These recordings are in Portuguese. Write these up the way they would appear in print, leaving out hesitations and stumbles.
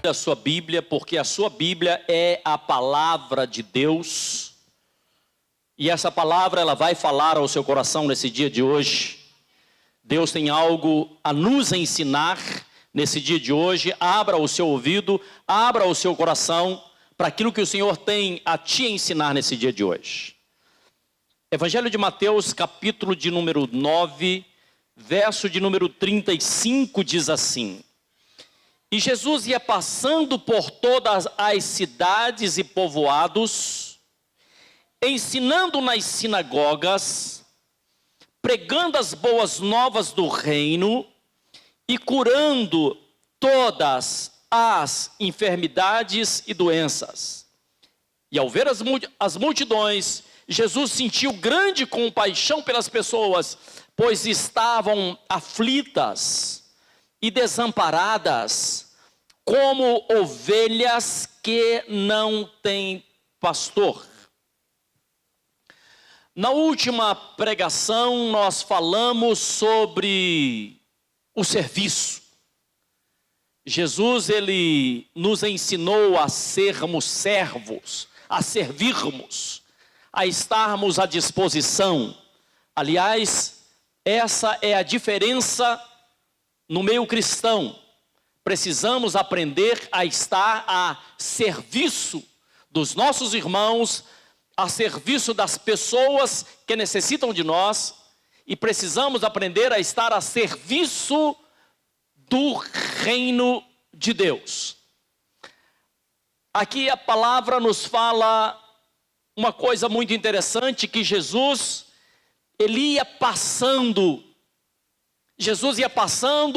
a sua Bíblia, porque a sua Bíblia é a palavra de Deus. E essa palavra ela vai falar ao seu coração nesse dia de hoje. Deus tem algo a nos ensinar nesse dia de hoje. Abra o seu ouvido, abra o seu coração para aquilo que o Senhor tem a te ensinar nesse dia de hoje. Evangelho de Mateus, capítulo de número 9, verso de número 35, diz assim: E Jesus ia passando por todas as cidades e povoados, ensinando nas sinagogas, pregando as boas novas do reino e curando todas as enfermidades e doenças. E ao ver as multidões, Jesus sentiu grande compaixão pelas pessoas, pois estavam aflitas e desamparadas, como ovelhas que não têm pastor. Na última pregação, nós falamos sobre o serviço. Jesus, ele nos ensinou a sermos servos, a servirmos, a estarmos à disposição. Aliás, essa é a diferença no meio cristão. Precisamos aprender a estar a serviço dos nossos irmãos, a serviço das pessoas que necessitam de nós, e precisamos aprender a estar a serviço do reino de Deus. Aqui a palavra nos fala uma coisa muito interessante, que Jesus, ele ia passando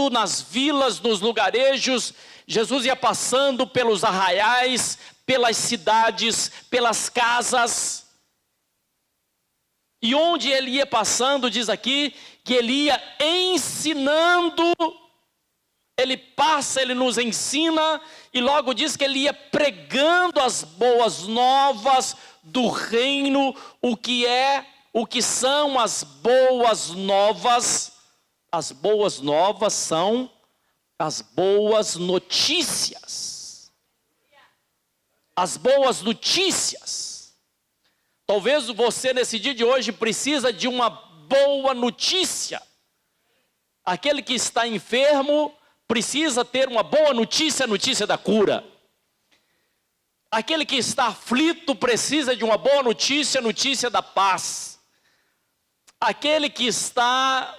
nas vilas, nos lugarejos, Jesus ia passando pelos arraiais, pelas cidades, pelas casas. E onde ele ia passando, diz aqui, que ele ia ensinando. Ele passa, ele nos ensina, e logo diz que ele ia pregando as boas novas do reino. O que são as boas novas? As boas novas são as boas notícias. As boas notícias. Talvez você nesse dia de hoje precisa de uma boa notícia. Aquele que está enfermo precisa ter uma boa notícia, a notícia da cura. Aquele que está aflito precisa de uma boa notícia, a notícia da paz. Aquele que está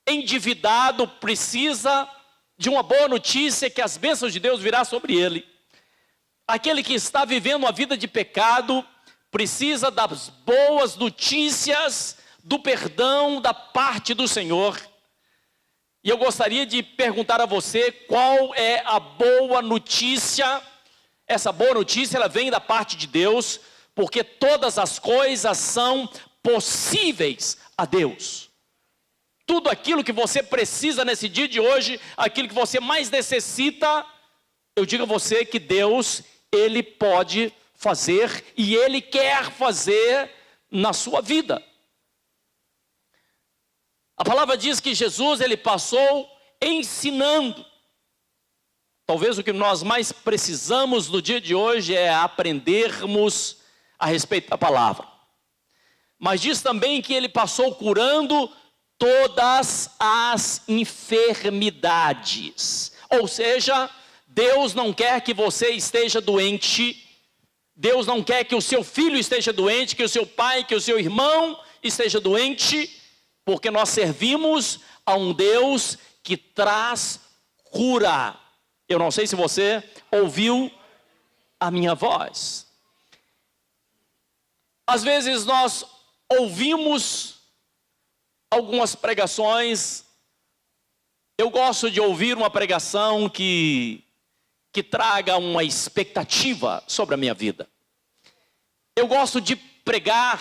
endividado precisa de uma boa notícia, que as bênçãos de Deus virá sobre ele. Aquele que está vivendo uma vida de pecado precisa das boas notícias do perdão da parte do Senhor. E eu gostaria de perguntar a você, qual é a boa notícia? Essa boa notícia, ela vem da parte de Deus, porque todas as coisas são possíveis a Deus. Tudo aquilo que você precisa nesse dia de hoje, aquilo que você mais necessita, eu digo a você que Deus, ele pode fazer e ele quer fazer na sua vida. A palavra diz que Jesus, ele passou ensinando. Talvez o que nós mais precisamos no dia de hoje é aprendermos a respeito da palavra. Mas diz também que ele passou curando todas as enfermidades. Ou seja, Deus não quer que você esteja doente. Deus não quer que o seu filho esteja doente, que o seu pai, que o seu irmão esteja doente, porque nós servimos a um Deus que traz cura. Eu não sei se você ouviu a minha voz. Às vezes nós ouvimos algumas pregações. Eu gosto de ouvir uma pregação que traga uma expectativa sobre a minha vida. Eu gosto de pregar,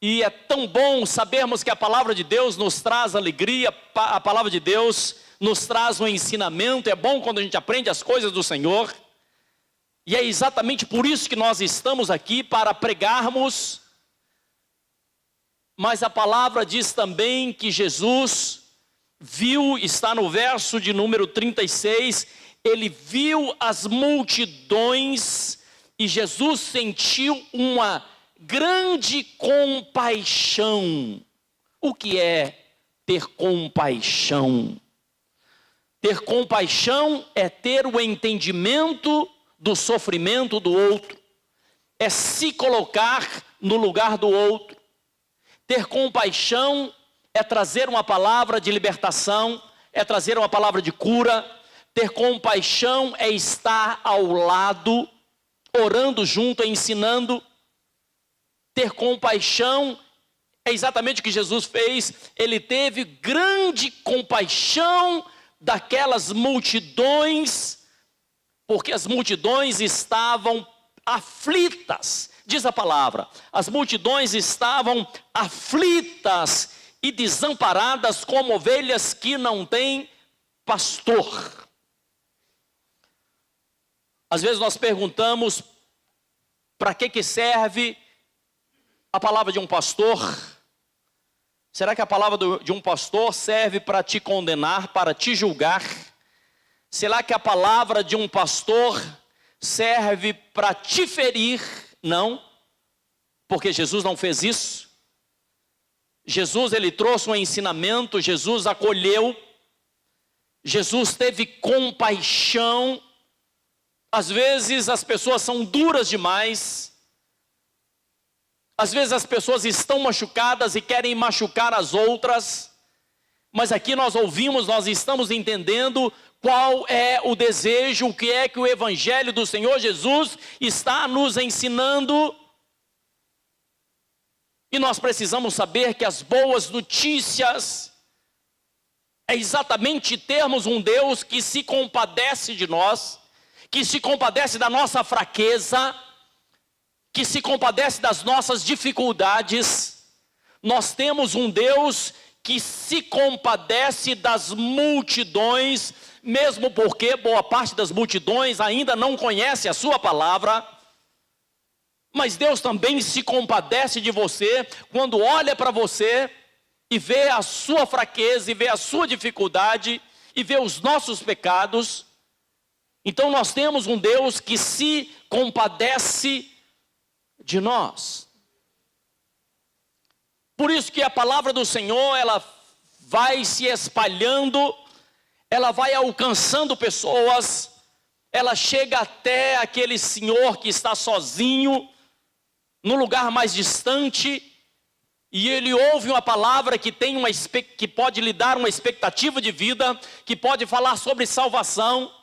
e é tão bom sabermos que a palavra de Deus nos traz alegria, a palavra de Deus nos traz um ensinamento. É bom quando a gente aprende as coisas do Senhor, e é exatamente por isso que nós estamos aqui, para pregarmos. Mas a palavra diz também que Jesus viu, está no verso de número 36, ele viu as multidões e Jesus sentiu uma grande compaixão. O que é ter compaixão? Ter compaixão é ter o entendimento do sofrimento do outro, é se colocar no lugar do outro. Ter compaixão é trazer uma palavra de libertação, é trazer uma palavra de cura. Ter compaixão é estar ao lado, orando junto, ensinando. Ter compaixão é exatamente o que Jesus fez. Ele teve grande compaixão daquelas multidões, porque as multidões estavam aflitas. Diz a palavra, as multidões estavam aflitas e desamparadas como ovelhas que não têm pastor. Às vezes nós perguntamos, para que serve a palavra de um pastor? Será que a palavra de um pastor serve para te condenar, para te julgar? Será que a palavra de um pastor serve para te ferir? Não, porque Jesus não fez isso. Jesus, ele trouxe um ensinamento, Jesus acolheu, Jesus teve compaixão. Às vezes as pessoas são duras demais, às vezes as pessoas estão machucadas e querem machucar as outras, mas aqui nós ouvimos, nós estamos entendendo qual é o desejo, o que é que o Evangelho do Senhor Jesus está nos ensinando. E nós precisamos saber que as boas notícias é exatamente termos um Deus que se compadece de nós, que se compadece da nossa fraqueza, que se compadece das nossas dificuldades. Nós temos um Deus que se compadece das multidões, mesmo porque boa parte das multidões ainda não conhece a sua palavra. Mas Deus também se compadece de você quando olha para você e vê a sua fraqueza, e vê a sua dificuldade, e vê os nossos pecados. Então nós temos um Deus que se compadece de nós. Por isso que a palavra do Senhor, ela vai se espalhando, ela vai alcançando pessoas, ela chega até aquele senhor que está sozinho, no lugar mais distante, e ele ouve uma palavra que que pode lhe dar uma expectativa de vida, que pode falar sobre salvação.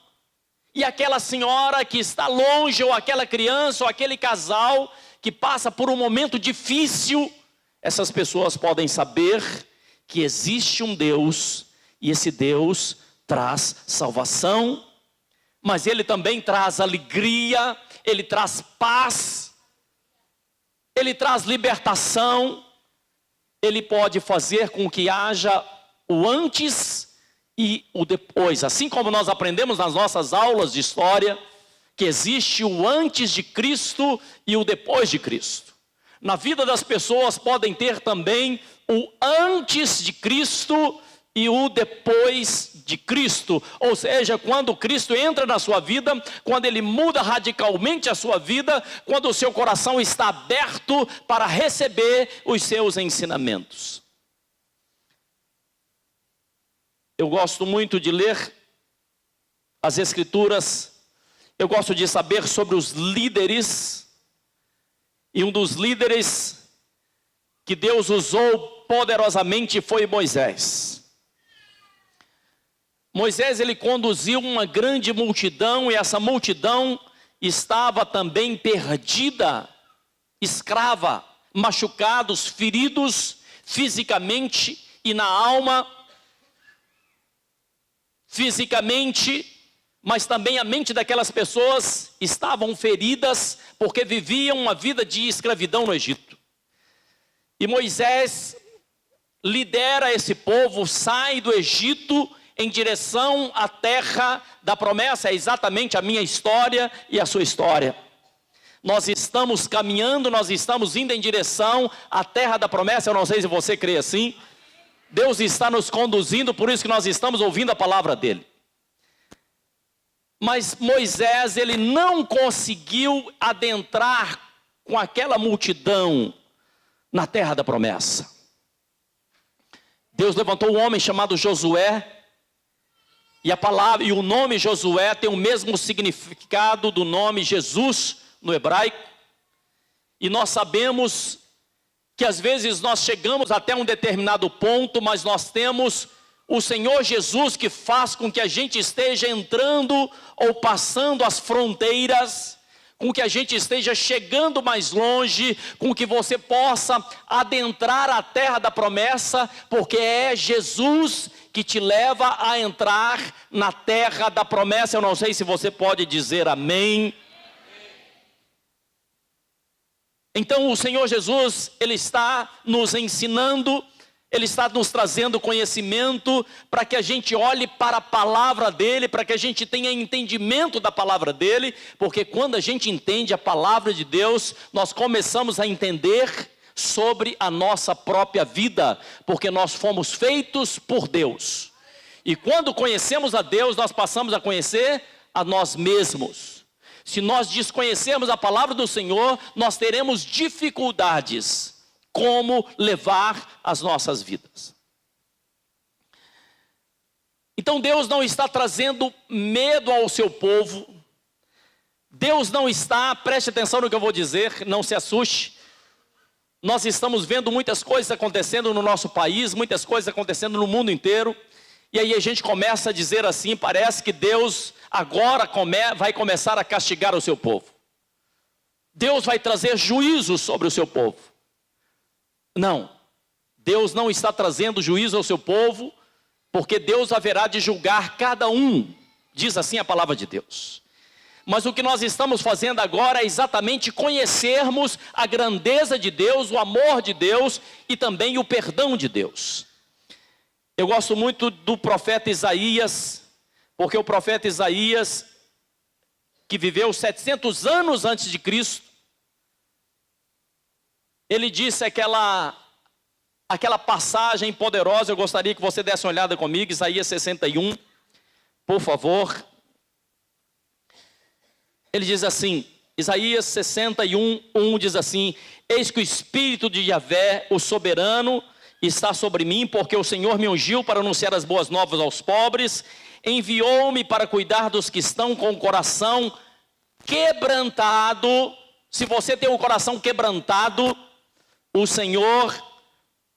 E aquela senhora que está longe, ou aquela criança, ou aquele casal que passa por um momento difícil, essas pessoas podem saber que existe um Deus, e esse Deus traz salvação, mas Ele também traz alegria, Ele traz paz, Ele traz libertação. Ele pode fazer com que haja o antes e o depois. Assim como nós aprendemos nas nossas aulas de história, que existe o antes de Cristo e o depois de Cristo. Na vida das pessoas podem ter também o antes de Cristo e o depois de Cristo. Ou seja, quando Cristo entra na sua vida, quando Ele muda radicalmente a sua vida, quando o seu coração está aberto para receber os seus ensinamentos. Eu gosto muito de ler as Escrituras, eu gosto de saber sobre os líderes, e um dos líderes que Deus usou poderosamente foi Moisés. Moisés, ele conduziu uma grande multidão, e essa multidão estava também perdida, escrava, machucados, feridos fisicamente e na alma, fisicamente, mas também a mente daquelas pessoas estavam feridas, porque viviam uma vida de escravidão no Egito. E Moisés lidera esse povo, sai do Egito em direção à terra da promessa. É exatamente a minha história e a sua história. Nós estamos caminhando, nós estamos indo em direção à terra da promessa. Eu não sei se você crê assim. Deus está nos conduzindo, por isso que nós estamos ouvindo a palavra dele. Mas Moisés, ele não conseguiu adentrar com aquela multidão na terra da promessa. Deus levantou um homem chamado Josué, e a palavra e o nome Josué tem o mesmo significado do nome Jesus no hebraico. E nós sabemos que às vezes nós chegamos até um determinado ponto, mas nós temos o Senhor Jesus que faz com que a gente esteja entrando ou passando as fronteiras, com que a gente esteja chegando mais longe, com que você possa adentrar a terra da promessa, porque é Jesus que te leva a entrar na terra da promessa. Eu não sei se você pode dizer amém. Então o Senhor Jesus, Ele está nos ensinando, Ele está nos trazendo conhecimento para que a gente olhe para a palavra dEle, para que a gente tenha entendimento da palavra dEle, porque quando a gente entende a palavra de Deus, nós começamos a entender sobre a nossa própria vida, porque nós fomos feitos por Deus. E quando conhecemos a Deus, nós passamos a conhecer a nós mesmos. Se nós desconhecermos a palavra do Senhor, nós teremos dificuldades como levar as nossas vidas. Então Deus não está trazendo medo ao seu povo. Deus não está, preste atenção no que eu vou dizer, não se assuste. Nós estamos vendo muitas coisas acontecendo no nosso país, muitas coisas acontecendo no mundo inteiro. E aí a gente começa a dizer assim, parece que Deus agora vai começar a castigar o seu povo. Deus vai trazer juízo sobre o seu povo. Não, Deus não está trazendo juízo ao seu povo, porque Deus haverá de julgar cada um, diz assim a palavra de Deus. Mas o que nós estamos fazendo agora é exatamente conhecermos a grandeza de Deus, o amor de Deus e também o perdão de Deus. Eu gosto muito do profeta Isaías, porque o profeta Isaías, que viveu 700 anos antes de Cristo, ele disse aquela passagem poderosa. Eu gostaria que você desse uma olhada comigo, Isaías 61, por favor. Ele diz assim, Isaías 61, 1 diz assim: eis que o Espírito de Yahvé, o soberano, está sobre mim, porque o Senhor me ungiu para anunciar as boas novas aos pobres, enviou-me para cuidar dos que estão com o coração quebrantado. Se você tem o coração quebrantado, o Senhor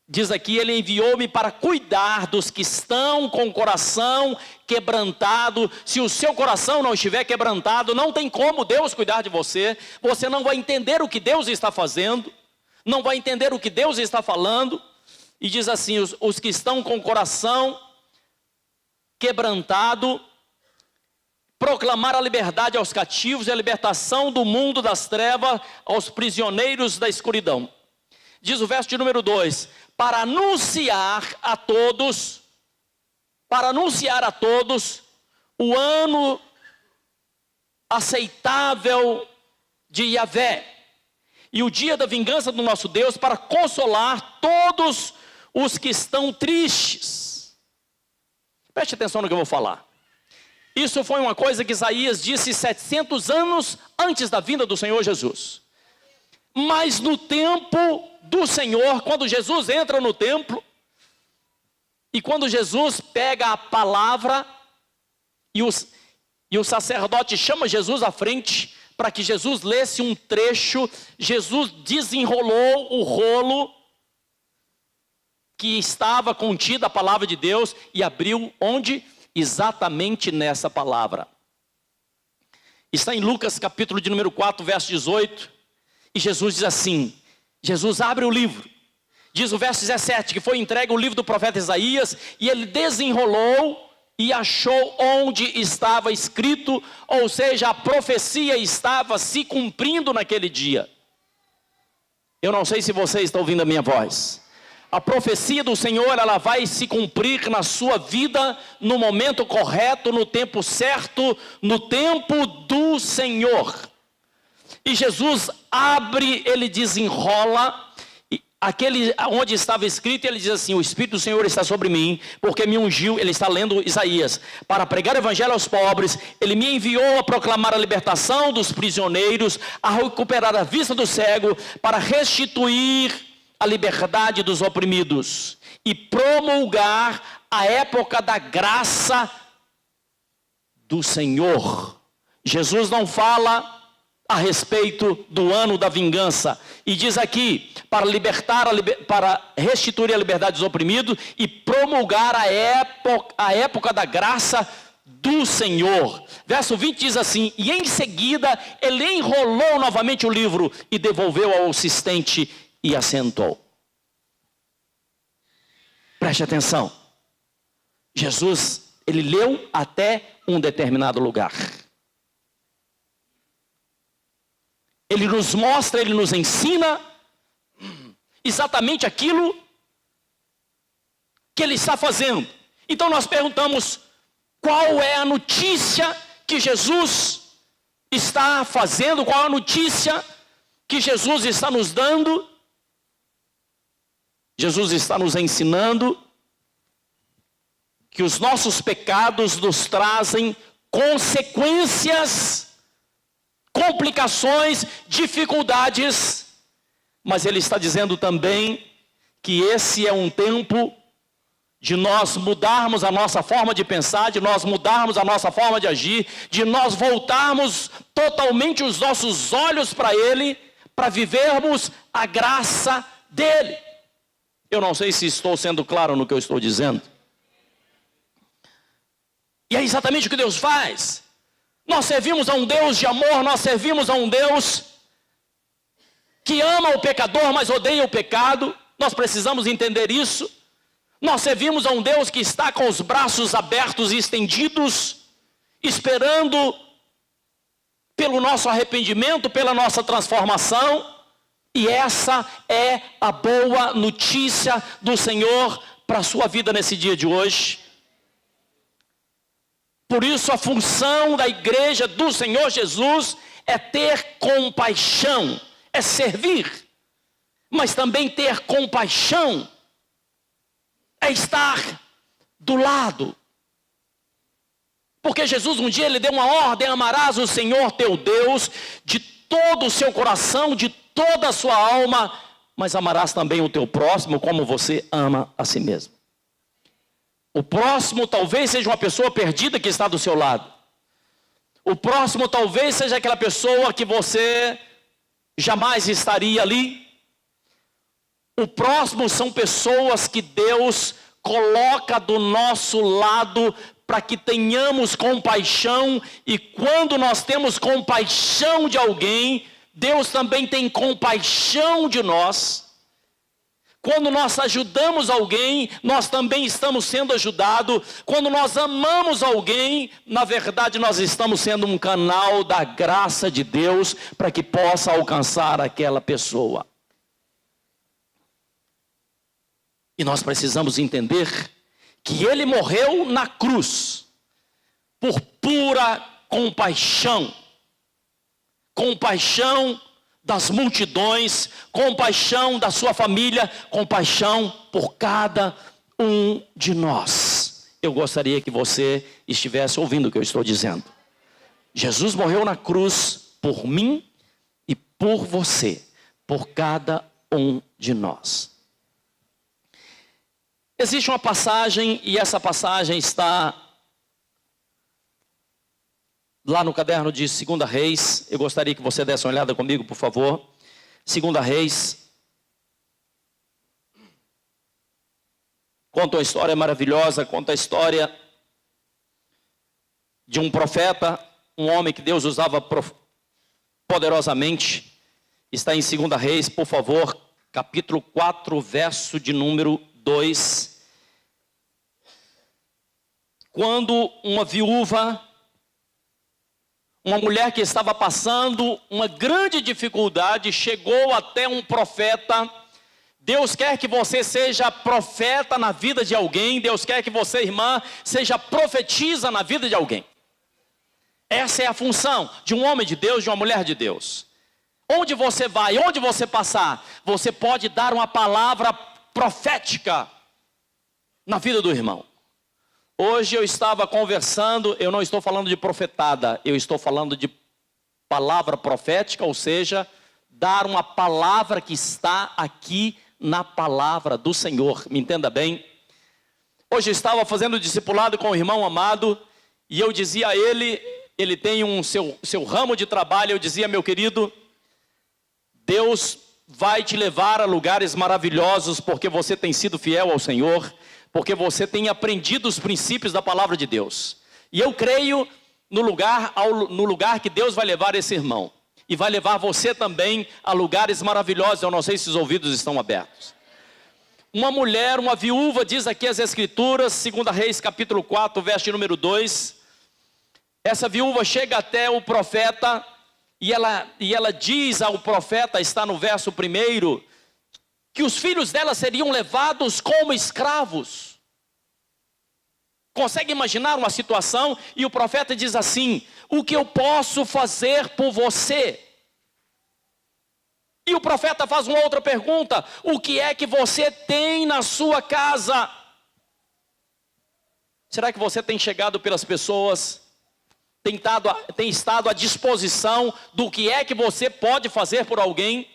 diz aqui, Ele enviou-me para cuidar dos que estão com o coração quebrantado. Se o seu coração não estiver quebrantado, não tem como Deus cuidar de você. Você não vai entender o que Deus está fazendo, não vai entender o que Deus está falando. E diz assim, os que estão com o coração quebrantado, proclamar a liberdade aos cativos e a libertação do mundo das trevas aos prisioneiros da escuridão. Diz o verso de número 2, para anunciar a todos o ano aceitável de Yahvé e o dia da vingança do nosso Deus, para consolar todos os que estão tristes. Preste atenção no que eu vou falar. Isso foi uma coisa que Isaías disse 700 anos antes da vinda do Senhor Jesus. Mas no tempo do Senhor, quando Jesus entra no templo, e quando Jesus pega a palavra, e o sacerdote chama Jesus à frente, para que Jesus lesse um trecho, Jesus desenrolou o rolo, que estava contida a palavra de Deus, e abriu onde? Exatamente nessa palavra. Está em Lucas capítulo de número 4, verso 18, e Jesus diz assim, Jesus abre o livro, diz o verso 17, que foi entregue o livro do profeta Isaías, e ele desenrolou e achou onde estava escrito, ou seja, a profecia estava se cumprindo naquele dia. Eu não sei se você está ouvindo a minha voz. A profecia do Senhor, ela vai se cumprir na sua vida, no momento correto, no tempo certo, no tempo do Senhor. E Jesus abre, ele desenrola aquele onde estava escrito, ele diz assim: o Espírito do Senhor está sobre mim, porque me ungiu, ele está lendo Isaías, para pregar o evangelho aos pobres, ele me enviou a proclamar a libertação dos prisioneiros, a recuperar a vista do cego, para restituir a liberdade dos oprimidos, e promulgar a época da graça do Senhor. Jesus não fala a respeito do ano da vingança, e diz aqui, para restituir a liberdade dos oprimidos e promulgar a época da graça do Senhor. Verso 20 diz assim: e em seguida ele enrolou novamente o livro e devolveu ao assistente e assentou. Preste atenção, Jesus, ele leu até um determinado lugar. Ele nos mostra, ele nos ensina exatamente aquilo que ele está fazendo. Então nós perguntamos: qual é a notícia que Jesus está fazendo? Qual é a notícia que Jesus está nos dando? Jesus está nos ensinando que os nossos pecados nos trazem consequências, complicações, dificuldades, mas ele está dizendo também que esse é um tempo de nós mudarmos a nossa forma de pensar, de nós mudarmos a nossa forma de agir, de nós voltarmos totalmente os nossos olhos para ele, para vivermos a graça dele. Eu não sei se estou sendo claro no que eu estou dizendo. E é exatamente o que Deus faz. Nós servimos a um Deus de amor, nós servimos a um Deus que ama o pecador, mas odeia o pecado. Nós precisamos entender isso. Nós servimos a um Deus que está com os braços abertos e estendidos, esperando pelo nosso arrependimento, pela nossa transformação. E essa é a boa notícia do Senhor para a sua vida nesse dia de hoje. Por isso a função da igreja do Senhor Jesus é ter compaixão, é servir, mas também ter compaixão é estar do lado. Porque Jesus um dia ele deu uma ordem: amarás o Senhor teu Deus de todo o seu coração, de toda a sua alma, mas amarás também o teu próximo como você ama a si mesmo. O próximo talvez seja uma pessoa perdida que está do seu lado. O próximo talvez seja aquela pessoa que você jamais estaria ali. O próximo são pessoas que Deus coloca do nosso lado para que tenhamos compaixão. E quando nós temos compaixão de alguém, Deus também tem compaixão de nós. Quando nós ajudamos alguém, nós também estamos sendo ajudados. Quando nós amamos alguém, na verdade nós estamos sendo um canal da graça de Deus para que possa alcançar aquela pessoa. E nós precisamos entender que ele morreu na cruz por pura compaixão. Compaixão das multidões, compaixão da sua família, compaixão por cada um de nós. Eu gostaria que você estivesse ouvindo o que eu estou dizendo. Jesus morreu na cruz por mim e por você, por cada um de nós. Existe uma passagem, e essa passagem está lá no caderno de 2 Reis. Eu gostaria que você desse uma olhada comigo, por favor. 2 Reis. Conta uma história maravilhosa, conta a história de um profeta, um homem que Deus usava poderosamente. Está em 2 Reis, por favor, capítulo 4, verso de número 2. Quando uma viúva, uma mulher que estava passando uma grande dificuldade, chegou até um profeta. Deus quer que você seja profeta na vida de alguém. Deus quer que você, irmã, seja profetisa na vida de alguém. Essa é a função de um homem de Deus, de uma mulher de Deus. Onde você vai, onde você passar, você pode dar uma palavra profética na vida do irmão. Hoje eu estava conversando, eu não estou falando de profetada, eu estou falando de palavra profética, ou seja, dar uma palavra que está aqui na palavra do Senhor, me entenda bem. Hoje eu estava fazendo discipulado com o irmão amado, e eu dizia a ele tem seu ramo de trabalho, eu dizia: meu querido, Deus vai te levar a lugares maravilhosos, porque você tem sido fiel ao Senhor, porque você tem aprendido os princípios da palavra de Deus. E eu creio no lugar que Deus vai levar esse irmão. E vai levar você também a lugares maravilhosos. Eu não sei se os ouvidos estão abertos. Uma mulher, uma viúva, diz aqui as Escrituras, 2 Reis capítulo 4, verso número 2. Essa viúva chega até o profeta e ela diz ao profeta, está no verso 1, que os filhos dela seriam levados como escravos. Consegue imaginar uma situação? E o profeta diz assim: o que eu posso fazer por você? E o profeta faz uma outra pergunta: o que é que você tem na sua casa? Será que você tem chegado pelas pessoas, tem estado à disposição do que é que você pode fazer por alguém?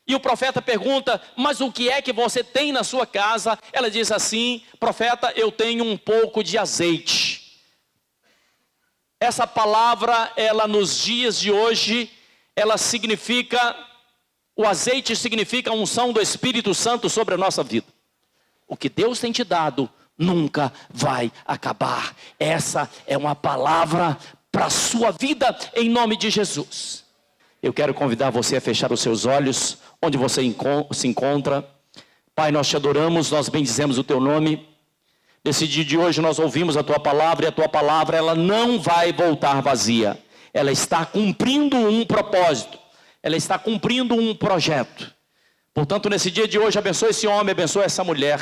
E o profeta pergunta: mas o que é que você tem na sua casa? Ela diz assim: profeta, eu tenho um pouco de azeite. Essa palavra, ela nos dias de hoje, ela significa, o azeite significa a unção do Espírito Santo sobre a nossa vida. O que Deus tem te dado nunca vai acabar. Essa é uma palavra para a sua vida, em nome de Jesus. Eu quero convidar você a fechar os seus olhos, onde você se encontra. Pai, nós te adoramos, nós bendizemos o teu nome. Nesse dia de hoje nós ouvimos a tua palavra, e a tua palavra, ela não vai voltar vazia. Ela está cumprindo um propósito, ela está cumprindo um projeto. Portanto, nesse dia de hoje, abençoa esse homem, abençoa essa mulher,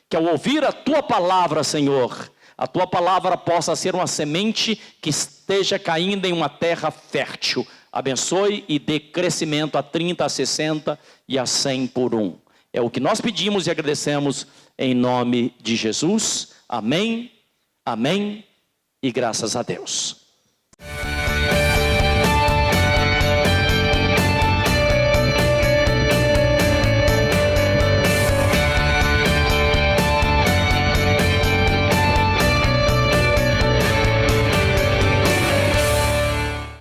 que ao ouvir a tua palavra, Senhor, a tua palavra possa ser uma semente que esteja caindo em uma terra fértil. Abençoe e dê crescimento a 30, a 60 e a 100 por um. É o que nós pedimos e agradecemos em nome de Jesus. Amém, amém e graças a Deus.